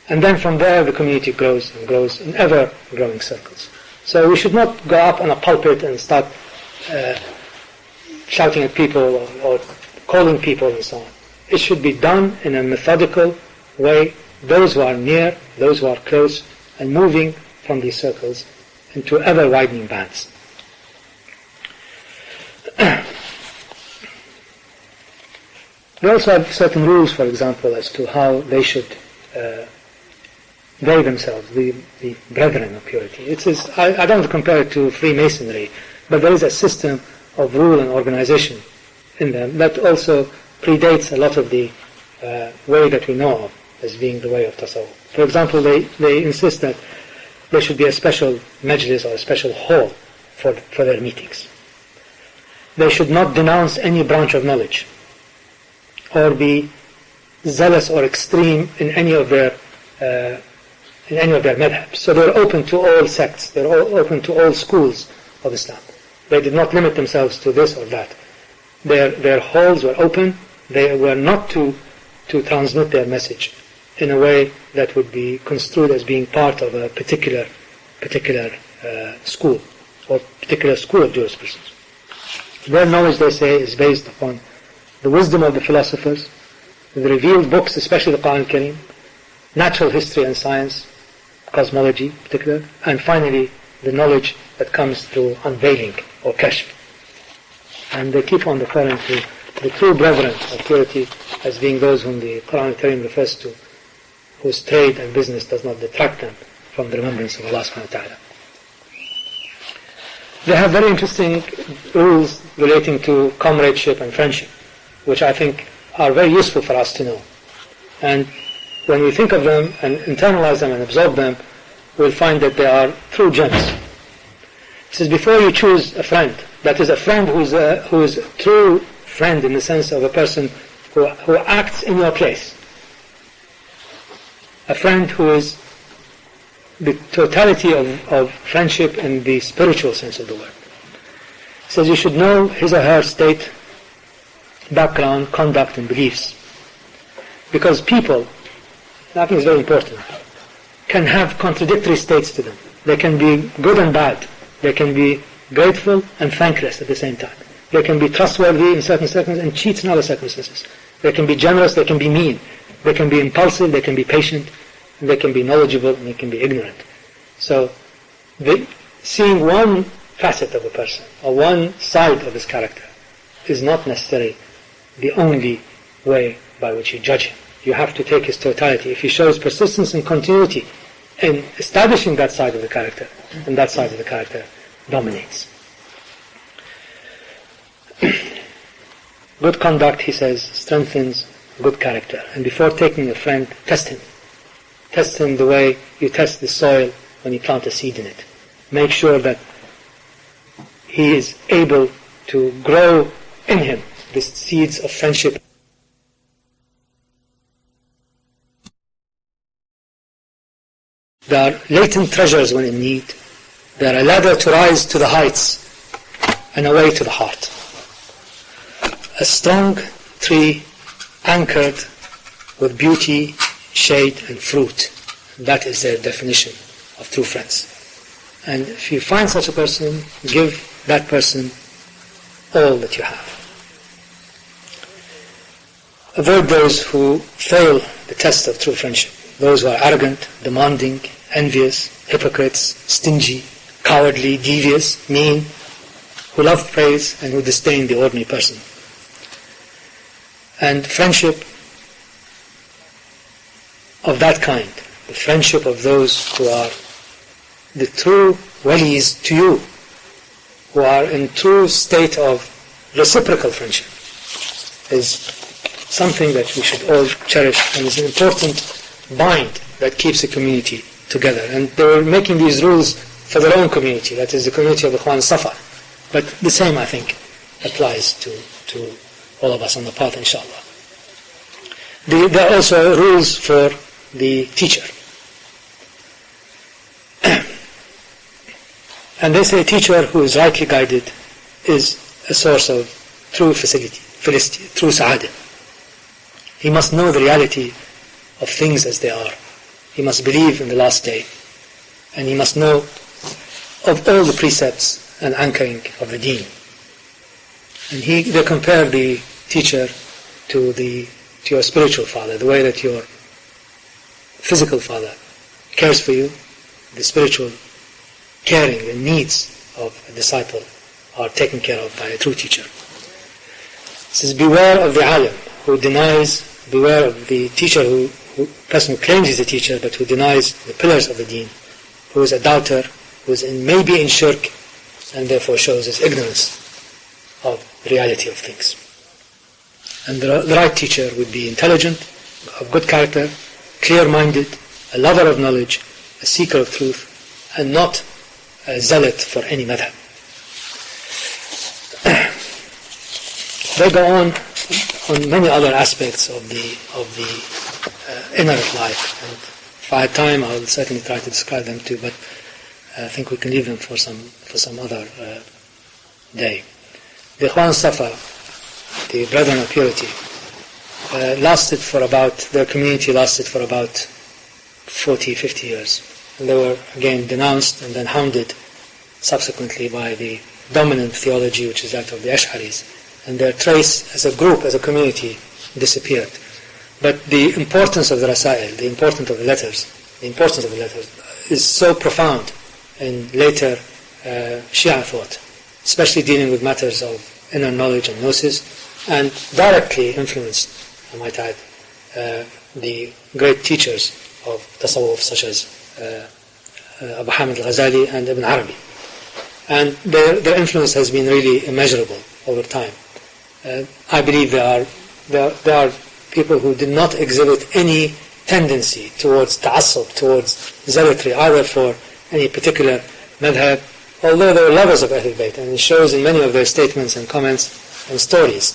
And then from there the community grows and grows in ever-growing circles. So we should not go up on a pulpit and start shouting at people or calling people and so on. It should be done in a methodical way, those who are near, those who are close, and moving from these circles into ever-widening bands. We also have certain rules, for example, as to how they should they themselves, the brethren of purity. I don't want to compare it to Freemasonry, but there is a system of rule and organization in them that also predates a lot of the way that we know of as being the way of tasawwuf. For example, they insist that there should be a special majlis or a special hall for their meetings. They should not denounce any branch of knowledge or be zealous or extreme in any of their madhabs. So they're open to all sects, they're all open to all schools of Islam. They did not limit themselves to this or that. Their halls were open. They were not to transmit their message in a way that would be construed as being part of a particular school or particular school of jurisprudence. Their knowledge, they say, is based upon the wisdom of the philosophers, the revealed books, especially the Quran Kareem, natural history and science, cosmology in particular, and finally the knowledge that comes through unveiling or kashf. And they keep on referring to the true brethren of purity as being those whom the Quran Kareem refers to, whose trade and business does not detract them from the remembrance of Allah subhanahu wa ta'ala. They have very interesting rules relating to comradeship and friendship, which I think are very useful for us to know. And when we think of them and internalize them and absorb them, we'll find that they are true gems. It says, before you choose a friend, that is a friend who is a true friend in the sense of a person who acts in your place. A friend who is the totality of friendship in the spiritual sense of the word. It says you should know his or her state, background, conduct and beliefs. Because people, I think it's very important, can have contradictory states to them. They can be good and bad. They can be grateful and thankless at the same time. They can be trustworthy in certain circumstances and cheats in other circumstances. They can be generous, they can be mean. They can be impulsive, they can be patient, and they can be knowledgeable, and they can be ignorant. So, seeing one facet of a person, or one side of his character, is not necessarily the only way by which you judge him. You have to take his totality. If he shows persistence and continuity in establishing that side of the character, and that side of the character dominates. Good conduct, he says, strengthens good character. And before taking a friend, test him. Test him the way you test the soil when you plant a seed in it. Make sure that he is able to grow in him the seeds of friendship. They are latent treasures when in need. They are a ladder to rise to the heights and a way to the heart. A strong tree anchored with beauty, shade and fruit. That is their definition of true friends. And if you find such a person, give that person all that you have. Avoid those who fail the test of true friendship. Those who are arrogant, demanding, envious, hypocrites, stingy, cowardly, devious, mean, who love praise and who disdain the ordinary person. And friendship of that kind the friendship of those who are the true walis to you, who are in true state of reciprocal friendship, is something that we should all cherish, and is an important bind that keeps a community together. And they were making these rules for their own community, that is the community of Ikhwanas-Safa. But the same, I think, applies to all of us on the path, inshallah. There are also rules for the teacher. And they say a teacher who is rightly guided is a source of true felicity, true sa'adah. He must know the reality of things as they are. He must believe in the last day. And he must know of all the precepts and anchoring of the deen. And they compare the teacher to your spiritual father, the way that your physical father cares for you, the spiritual caring and needs of a disciple are taken care of by a true teacher. It says, beware of the alim who denies, beware of the teacher person who claims he's a teacher but who denies the pillars of the deen, who is a doubter, who is maybe in shirk, and therefore shows his ignorance of the reality of things. And the right teacher would be intelligent, of good character, clear-minded, a lover of knowledge, a seeker of truth, and not a zealot for any madhab. They go on many other aspects of the inner life, and if I had time I will certainly try to describe them too, but I think we can leave them for some other day. The Ikhwanas-Safa, the Brethren of Purity, their community lasted for about 40-50 years. And they were again denounced and then hounded subsequently by the dominant theology, which is that of the Ash'aris. And their trace as a group, as a community, disappeared. But the importance of the Rasail, the importance of the letters is so profound in later Shia thought, especially dealing with matters of inner knowledge and Gnosis, and directly influenced, I might add, the great teachers of Tasawwuf such as Abu Hamid al-Ghazali and Ibn Arabi. And their influence has been really immeasurable over time. I believe there are people who did not exhibit any tendency towards ta'assub, towards zealotry, either for any particular madhab, although they were lovers of Ahlul Bayt, and it shows in many of their statements and comments and stories.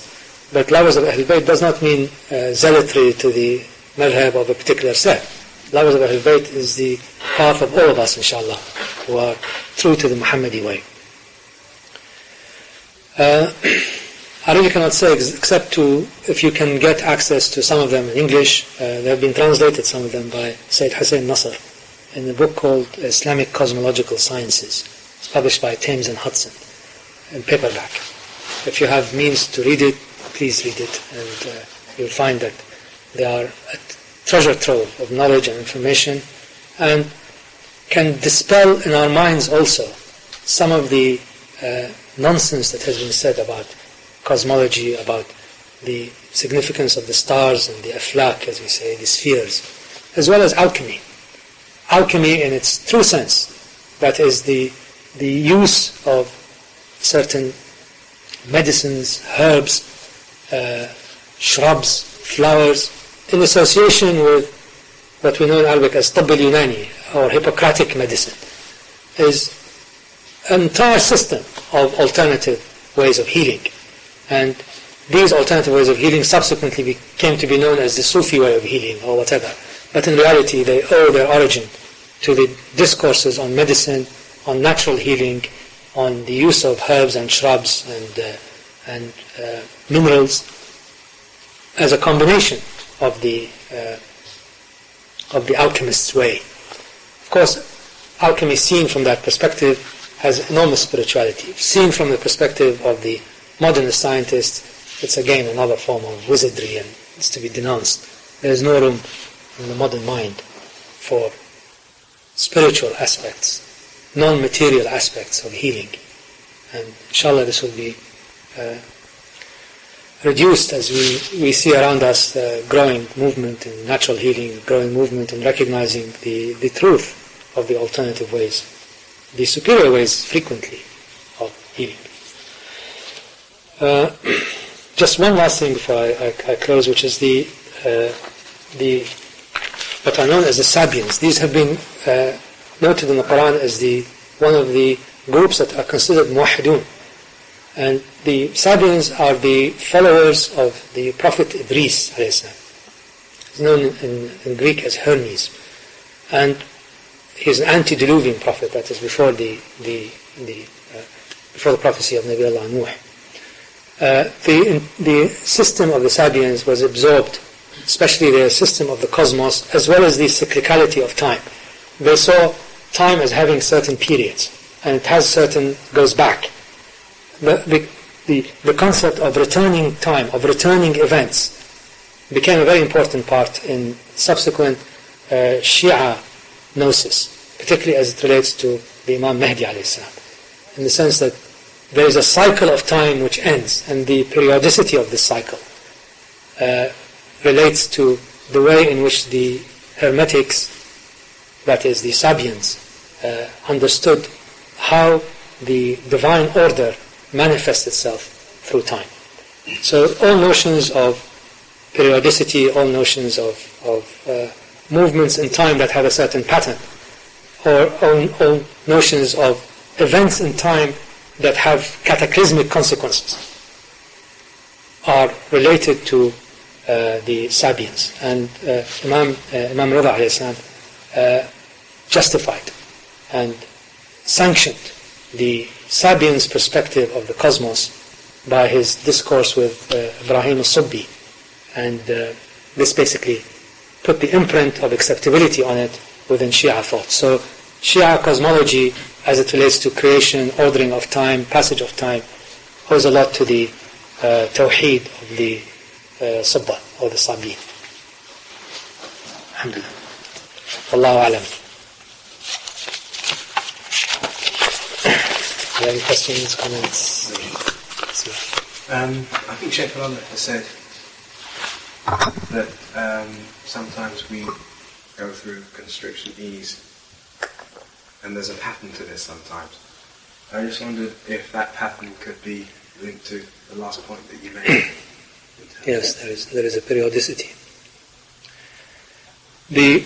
But lovers of Ahlul Bayt does not mean zealotry to the madhab of a particular sect. Lovers of Ahlul Bayt is the path of all of us, inshallah, who are true to the Muhammadi way. I really cannot say except if you can get access to some of them in English. They have been translated, some of them, by Sayyid Hussein Nasr in a book called Islamic Cosmological Sciences. It's published by Thames and Hudson in paperback. If you have means to read it, please read it, and you'll find that they are a treasure trove of knowledge and information, and can dispel in our minds also some of the nonsense that has been said about cosmology, about the significance of the stars and the aflak, as we say, the spheres, as well as alchemy. Alchemy in its true sense, that is the use of certain medicines, herbs, shrubs, flowers, in association with what we know in Arabic as Tabb al-Yunani, or Hippocratic medicine, is an entire system of alternative ways of healing. And these alternative ways of healing subsequently came to be known as the Sufi way of healing, or whatever. But in reality, they owe their origin to the discourses on medicine, on natural healing, on the use of herbs and shrubs and minerals as a combination of the alchemist's way. Of course, alchemy seen from that perspective has enormous spirituality. Seen from the perspective of the modernist scientist, it's again another form of wizardry, and it's to be denounced. There is no room in the modern mind for spiritual aspects, non-material aspects of healing. And inshallah this will be reduced as we see around us growing movement in natural healing, growing movement in recognizing the truth of the alternative ways, the superior ways frequently of healing. Just one last thing before I close, which is the what are known as the Sabians. These have been noted in the Quran as one of the groups that are considered muwahhidun. And the Sabians are the followers of the Prophet Idris alayhi salam. He's known in Greek as Hermes. And he's an antediluvian prophet, that is before the prophecy of Nabi Allah Nuh. The system of the Sabians was absorbed, especially the system of the cosmos, as well as the cyclicality of time. They saw time as having certain periods, and it goes back. The concept of returning time, of returning events, became a very important part in subsequent Shia Gnosis, particularly as it relates to the Imam Mahdi alayhi salam, in the sense that there is a cycle of time which ends, and the periodicity of this cycle relates to the way in which the Hermetics, that is the Sabians, understood how the divine order manifests itself through time. So all notions of periodicity, all notions of movements in time that have a certain pattern, or all notions of events in time that have cataclysmic consequences, are related to the Sabians. And Imam Rida alayhi salam justified and sanctioned the Sabians' perspective of the cosmos by his discourse with Ibrahim al-Subbi, and this basically put the imprint of acceptability on it within Shia thought. So Shia cosmology, as it relates to creation, ordering of time, passage of time, owes a lot to the tawheed of the Subba, or the Sabi. Alhamdulillah. Wallahu alam. Are there any questions, comments? I think Shaykh Fadhlalla has said that sometimes we go through constriction ease, and there's a pattern to this sometimes. I just wondered if that pattern could be linked to the last point that you made. Yes, there is a periodicity. The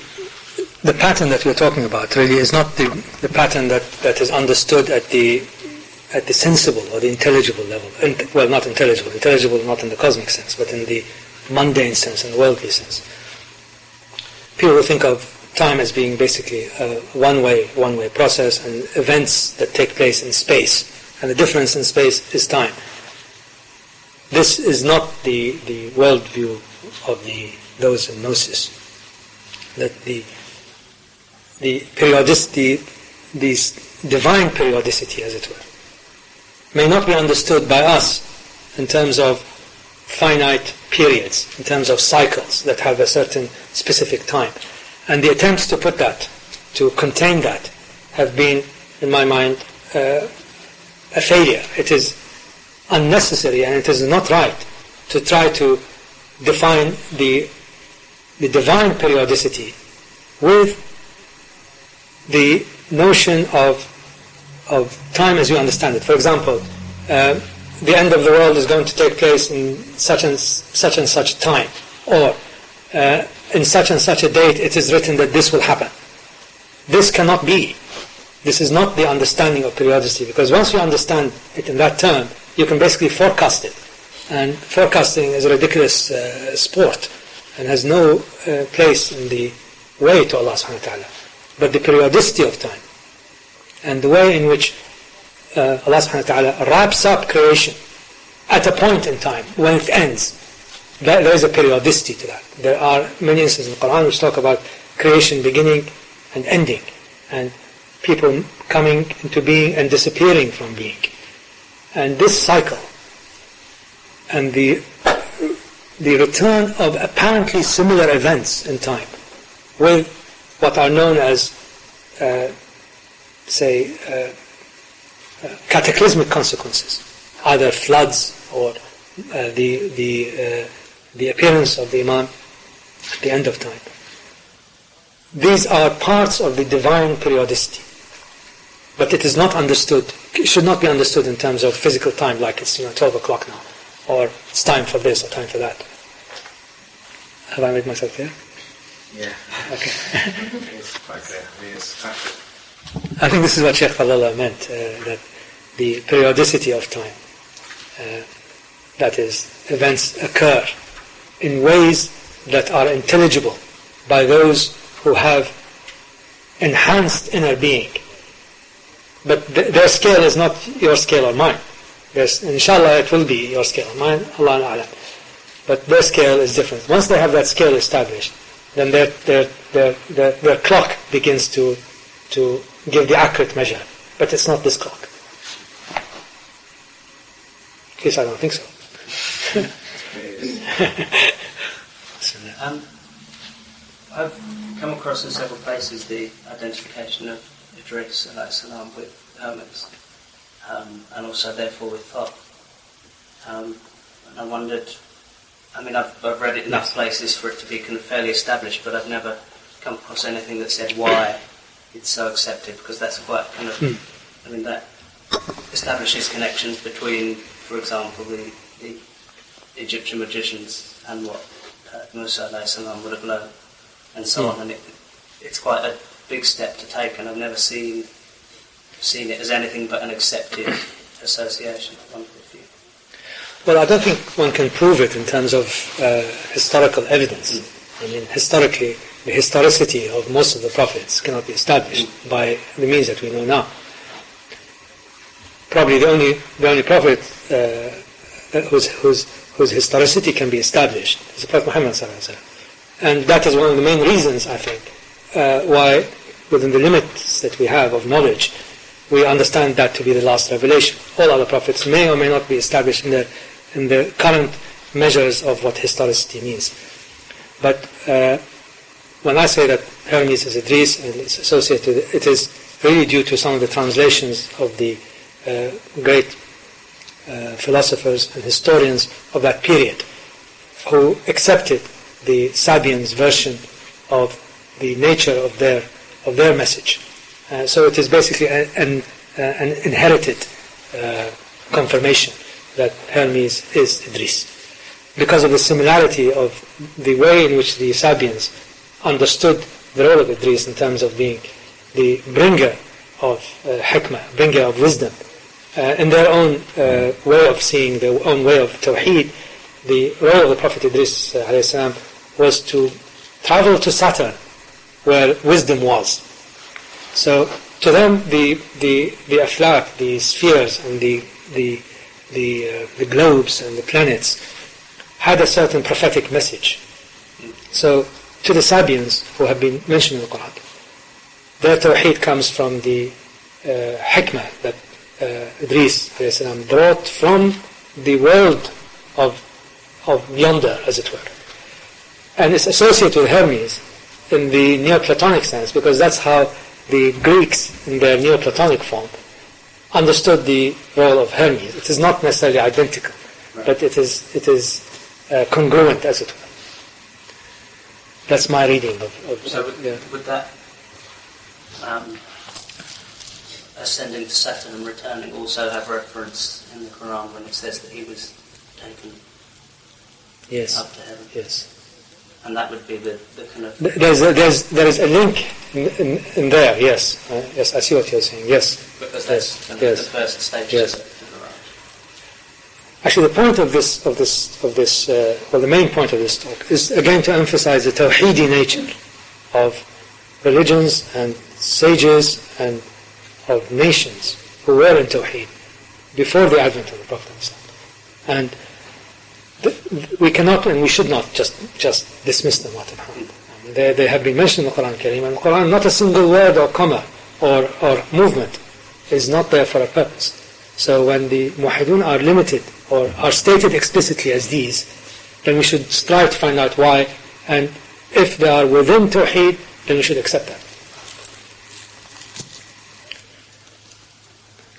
pattern that we're talking about really is not the pattern that is understood at the sensible or the intelligible level. Well, not intelligible. Intelligible not in the cosmic sense, but in the mundane sense, in the worldly sense. People will think of time as being basically a one-way process, and events that take place in space, and the difference in space is time. This is not the worldview of those in Gnosis. That the periodicity, this divine periodicity, as it were, may not be understood by us in terms of finite periods, in terms of cycles that have a certain specific time. And the attempts to put that, to contain that, have been, in my mind, a failure. It is unnecessary, and it is not right to try to define the divine periodicity with the notion of time as you understand it. For example, the end of the world is going to take place in such and such time, or in such and such a date it is written that this will happen. This cannot be. This is not the understanding of periodicity, because once you understand it in that term, you can basically forecast it. And forecasting is a ridiculous sport, and has no place in the way to Allah subhanahu wa ta'ala. But the periodicity of time, and the way in which Allah subhanahu wa ta'ala wraps up creation at a point in time, when it ends, there is a periodicity to that. There are many instances in the Quran which talk about creation beginning and ending, and people coming into being and disappearing from being. And this cycle, and the return of apparently similar events in time, with what are known as, cataclysmic consequences, either floods or the appearance of the Imam at the end of time. These are parts of the divine periodicity. But it is not understood, it should not be understood in terms of physical time, like it's 12 o'clock now, or it's time for this or time for that. Have I made myself clear? Yeah. Okay. It's quite clear. I mean, it's accurate. I think this is what Shaykh Fadhlalla meant, that the periodicity of time, that is, events occur in ways that are intelligible by those who have enhanced inner being. But their scale is not your scale or mine. Inshallah it will be your scale or mine, Allah A'lam. But their scale is different. Once they have that scale established, then their clock begins to give the accurate measure. But it's not this clock. At least I don't think so. I've come across in several places the identification of Idris salam with hermits, and also therefore with thought. And I wondered, I mean, I've read it enough places for it to be kind of fairly established, but I've never come across anything that said why it's so accepted, because that's quite kind of, I mean, that establishes connections between, for example, the Egyptian magicians and what Musa salam would have learned, and so on, and it's quite a big step to take, and I've never seen it as anything but an accepted association. I wonder if you... Well, I don't think one can prove it in terms of historical evidence. I mean, historically, the historicity of most of the prophets cannot be established by the means that we know now. Probably the only prophet whose historicity can be established is the Prophet Muhammad ﷺ. And that is one of the main reasons, I think, why, within the limits that we have of knowledge, we understand that to be the last revelation. All other prophets may or may not be established in the current measures of what historicity means. But when I say that Hermes is Idris and it's associated, it is really due to some of the translations of the great philosophers and historians of that period, who accepted the Sabians' version of the nature of their message. So it is basically an inherited confirmation that Hermes is Idris, because of the similarity of the way in which the Sabians understood the role of Idris in terms of being the bringer of hikmah, bringer of wisdom, in their own way of seeing, their own way of tawheed. The role of the Prophet Idris ﷺ was to travel to Saturn, where wisdom was. So to them, the aflaq, the spheres, and the globes and the planets had a certain prophetic message. So to the Sabians, who have been mentioned in the Quran, their tawheed comes from the hikmah that Idris ﷺ brought from the world of yonder, as it were. And it's associated with Hermes in the Neoplatonic sense, because that's how the Greeks, in their Neoplatonic form, understood the role of Hermes. It is not necessarily identical, but it is congruent, as it were. That's my reading of so would that ascending to Saturn and returning also have reference in the Quran when it says that he was taken up to heaven? Yes. And that would be the kind of... There is a link in there, yes. Yes, I see what you're saying, yes. Because that's the first stage of the Quran. Actually, the point of this, the main point of this talk is again to emphasize the tawheedi nature of religions and sages and of nations who were in tawheed before the advent of the Prophet. And we cannot and we should not just dismiss them out of hand. They have been mentioned in the Quran Kareem, and the Quran, not a single word or comma or movement is not there for a purpose. So when the muwahhidun are limited or are stated explicitly as these, then we should strive to find out why, and if they are within tawheed, then we should accept that.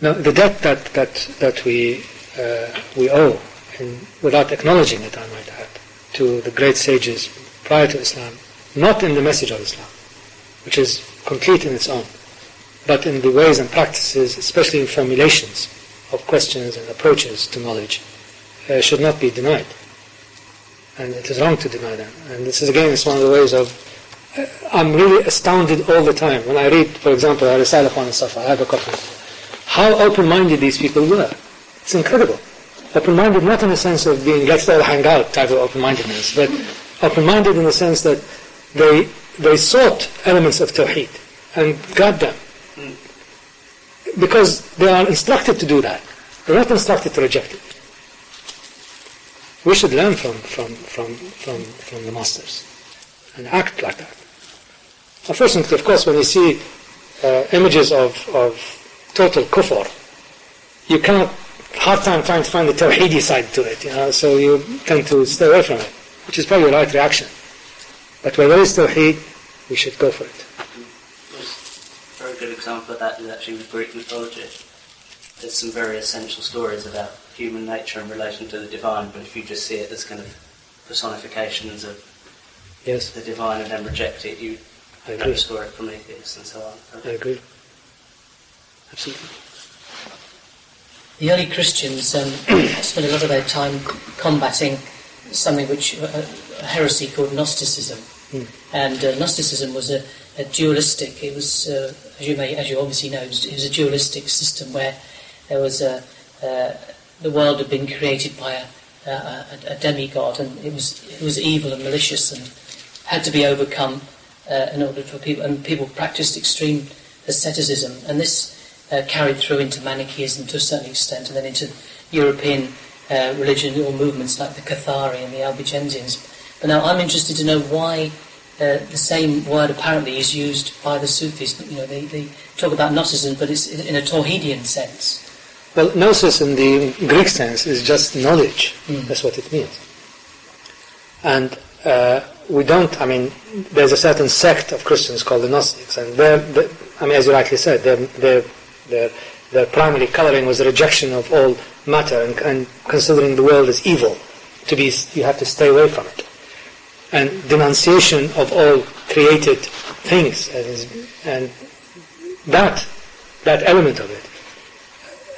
Now, the debt that we owe and without acknowledging it, I might add, to the great sages prior to Islam, not in the message of Islam, which is complete in its own, but in the ways and practices, especially in formulations of questions and approaches to knowledge, should not be denied. And it is wrong to deny them. And this is again, it's one of the ways of, I'm really astounded all the time when I read, for example, I recite Ikhwanas-Safa, I have a copy, how open-minded these people were. It's incredible. Open-minded not in the sense of being let's all hang out type of open-mindedness, but open-minded in the sense that they sought elements of Tawheed and got them. Because they are instructed to do that. They're not instructed to reject it. We should learn from the masters and act like that. Unfortunately, of course, when you see images of total kufr, you cannot, hard time trying to find the tawheedi side to it, so you tend to stay away from it, which is probably the right reaction. But where there is tawheed, we should go for it. A very good example of that is actually with Greek mythology. There's some very essential stories about human nature in relation to the divine, but if you just see it as kind of personifications of the divine and then reject it, you know the story of Prometheus and so on. I agree. Absolutely. The early Christians spent a lot of their time combating something which a heresy called Gnosticism, and Gnosticism was a dualistic. It was, as you obviously know, it was a dualistic system where there was the world had been created by a demigod, and it was evil and malicious and had to be overcome in order for people. And people practiced extreme asceticism, and this carried through into Manichaeism to a certain extent, and then into European religion or movements like the Cathari and the Albigensians. But now I'm interested to know why the same word apparently is used by the Sufis. They talk about Gnosticism, but it's in a Tawhidian sense. Well, Gnosis in the Greek sense is just knowledge. That's what it means. And there's a certain sect of Christians called the Gnostics, and as you rightly said, their primary coloring was the rejection of all matter and considering the world as evil. You have to stay away from it. And denunciation of all created things, and that element of it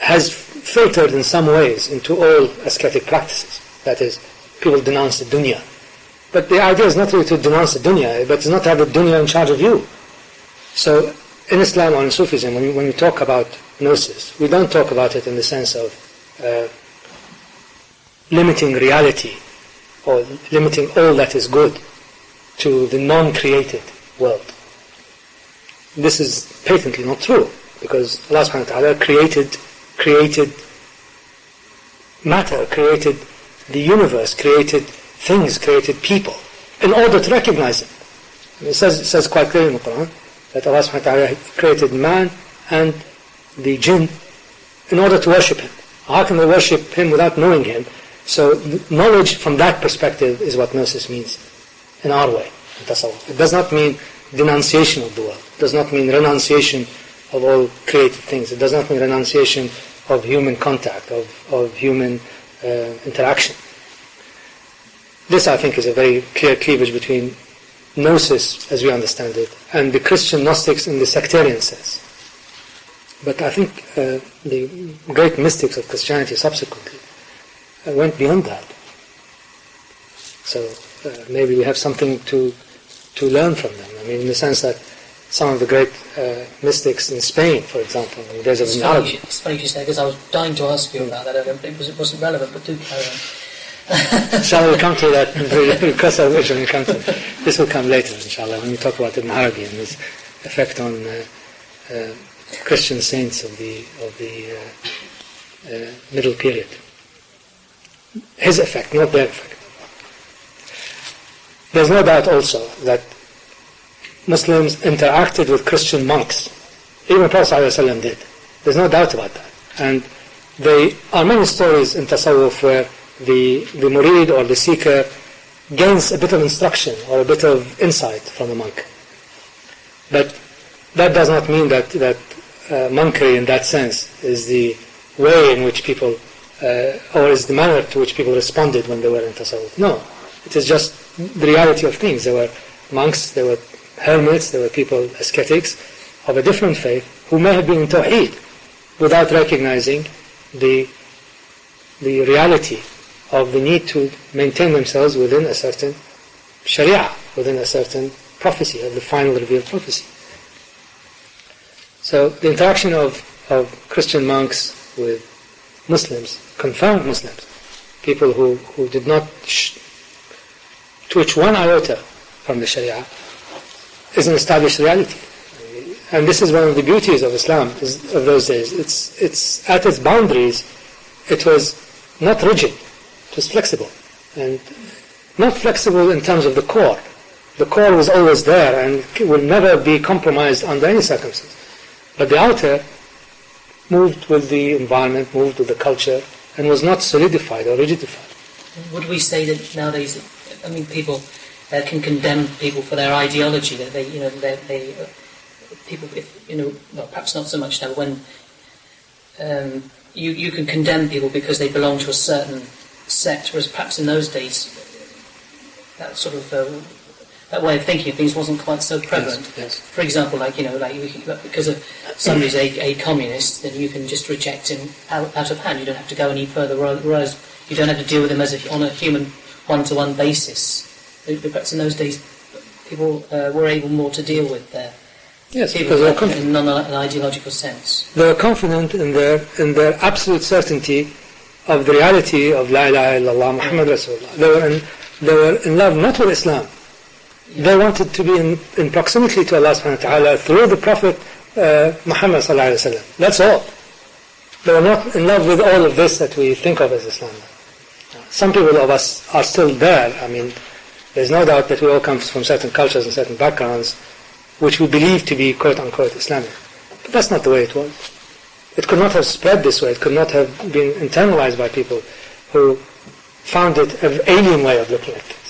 has filtered in some ways into all ascetic practices. That is, people denounce the dunya. But the idea is not really to denounce the dunya, but it's not to have the dunya in charge of you. So, in Islam or in Sufism, when we talk about Gnosis, we don't talk about it in the sense of limiting reality or limiting all that is good to the non-created world. This is patently not true, because Allah subhanahu wa ta'ala created matter, created the universe, created things, created people, in order to recognize it. It says quite clearly in the Quran that Allah subhanahu wa ta'ala created man and the jinn in order to worship him. How can they worship him without knowing him? So knowledge from that perspective is what Gnosis means in our way. It does not mean denunciation of the world. It does not mean renunciation of all created things. It does not mean renunciation of human contact, of human interaction. This, I think, is a very clear cleavage between Gnosis, as we understand it, and the Christian Gnostics in the sectarian sense. But I think the great mystics of Christianity subsequently went beyond that. So maybe we have something to learn from them. I mean, in the sense that some of the great mystics in Spain, for example, in the days of Arabic. It's funny you say, because I was dying to ask you about that. It wasn't relevant, but do carry on. Inshallah, we'll come to that because I wish when we come to it. This will come later, inshallah, when we talk about Ibn Arabi and his effect on Christian saints of the middle period. His effect, not their effect. There's no doubt also that Muslims interacted with Christian monks. Even Prophet ﷺ did. There's no doubt about that. And there are many stories in Tasawwuf where the murid or the seeker gains a bit of instruction or a bit of insight from a monk. But that does not mean that monkery in that sense is the way in which people or is the manner to which people responded when they were in tasawwuf. No, it is just the reality of things. There were monks, there were hermits, there were people, ascetics, of a different faith, who may have been in tawheed without recognizing the reality of the need to maintain themselves within a certain sharia, within a certain prophecy, of the final revealed prophecy. So the interaction of Christian monks with Muslims, confirmed Muslims, people who did not twitch one iota from the sharia, is an established reality. And this is one of the beauties of Islam of those days. It's at its boundaries, it was not rigid, it was flexible. And not flexible in terms of the core. The core was always there and will never be compromised under any circumstance. But the outer moved with the environment, moved with the culture, and was not solidified or rigidified. Would we say that nowadays, I mean, people can condemn people for their ideology, that people, well, perhaps not so much now, when you can condemn people because they belong to a certain sect, whereas perhaps in those days, that sort of that way of thinking of things wasn't quite so prevalent. Yes. For example, because of somebody's a communist, then you can just reject him out of hand. You don't have to go any further, whereas you don't have to deal with him on a human one-to-one basis. Perhaps in those days, people were able more to deal with their people in an ideological sense. They were confident in their absolute certainty of the reality of La ilaha illallah Muhammad Rasulullah. They were in love not with Islam. They wanted to be in proximity to Allah subhanahu wa ta'ala through the Prophet Muhammad sallallahu alayhi wa sallam. That's all. They were not in love with all of this that we think of as Islam. Some people of us are still there. I mean, there's no doubt that we all come from certain cultures and certain backgrounds which we believe to be quote-unquote Islamic. But that's not the way it was. It could not have spread this way. It could not have been internalized by people who found it an alien way of looking at things.